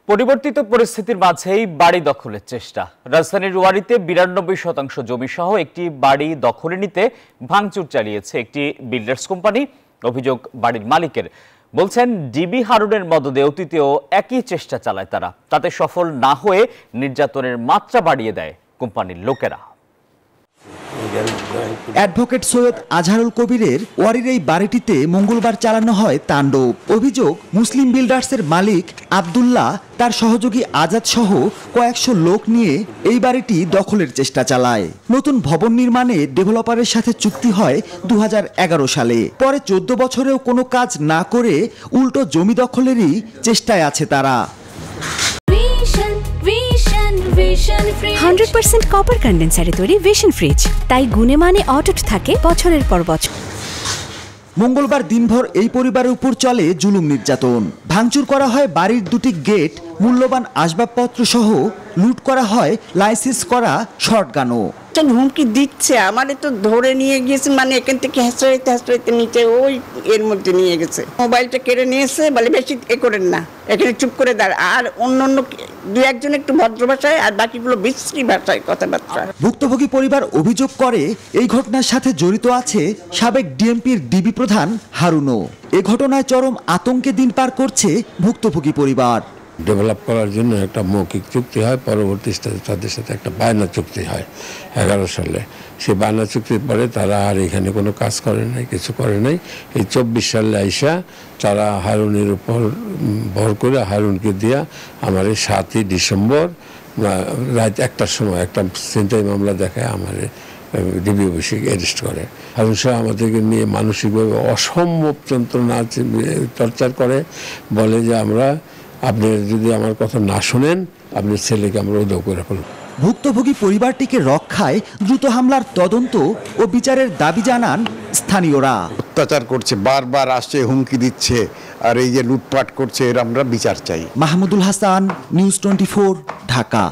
পরিবর্তিত পরিস্থিতির মাঝেই বাড়ি দখলের চেষ্টা। রাজধানীর ওয়ারীতে ৯২% জমি সহ একটি বাড়ি দখলে নিতে ভাঙচুর চালিয়েছে একটি বিল্ডার্স কোম্পানি। অভিযোগ বাড়ির মালিকের, বলছেন ডিবি হারুনের মদদে অতীতেও একই চেষ্টা চালায় তারা, তাতে সফল না হয়ে নির্যাতনের মাত্রা বাড়িয়ে দেয় কোম্পানির লোকেরা। অ্যাডভোকেট সৈয়দ আজহারুল কবিরের ওয়ারীর এই বাড়িটিতে মঙ্গলবার চালানো হয় তাণ্ডব। অভিযোগ, মুসলিম বিল্ডার্সের মালিক আব্দুল্লাহ তার সহযোগী আজাদ সহ কয়েকশো লোক নিয়ে এই বাড়িটি দখলের চেষ্টা চালায়। নতুন ভবন নির্মাণে ডেভেলপারের সাথে চুক্তি হয় ২০১১ সালে। পরে ১৪ বছরেও কোনো কাজ না করে উল্টো জমি দখলেরই চেষ্টায় আছে তারা। 100% কপার কন্ডেন্সারে তৈরি ভিশন ফ্রিজ, তাই গুণে মানে অটুট থাকে বছরের পর বছর। মঙ্গলবার দিনভর এই পরিবারের উপর চলে জুলুম নির্যাতন। ভাঙচুর করা হয় বাড়ির দুটি গেট, মূল্যবান আসবাবপত্র সহ লুট করা হয় লাইসেন্স করা শর্টগানও। হুমকি দিচ্ছে, আমারে তো ধরে নিয়ে গিয়েছে, মানে এখান থেকে হাসড়াইতে নিচে ওই এর মধ্যে নিয়ে গেছে। মোবাইলটা কেড়ে নিয়েছে, বলে বেশি এ করেন না, এখানে চুপ করে দাঁড়া। আর অন্য দু একজন একটু ভদ্র ভাষায় আর বাকিগুলো বিশ্রী ভাষায় কথাবার্তা। ভুক্তভোগী পরিবার অভিযোগ করে এই ঘটনার সাথে জড়িত আছে সাবেক ডিএমপির ডিবি প্রধান হারুনও। এ ঘটনায় চরম আতঙ্কে দিন পার করছে ভুক্তভোগী পরিবার। ডেভেলপ করার জন্য একটা মৌখিক চুক্তি হয়, পরবর্তী স্টেজে তাদের সাথে একটা বায়না চুক্তি হয় 11 সালে। সেই বায়না চুক্তির পরে তারা আর এখানে কোনো কাজ করে নাই, কিছু করে নাই। এই 24 সালে আইসা তারা হারুনের উপর ভর করে হারুনকে দিয়া আমার 7ই ডিসেম্বর রাত 1টার সময় একটা ছিনতাই মামলা দেখায় আমার ডিবি অফিসে অ্যারেস্ট করে। হারুন শাহ আমাদেরকে নিয়ে মানসিকভাবে অসম্ভব যন্ত্রণা টর্চার করে, বলে যে আপনি যদি আমার কথা না শোনেন, আপনার ছেলেকে আমরা উধাও করে ফেলব। ভুক্তভোগী পরিবারটিকে রক্ষায় দ্রুত হামলার তদন্ত ও বিচারের দাবি জানান স্থানীয়রা। অত্যাচার করছে, বারবার আসছে, হুমকি দিচ্ছে, আর এই যে লুটপাট করছে, এর আমরা বিচার চাই। মাহমুদুল হাসান, নিউজ 24, ঢাকা।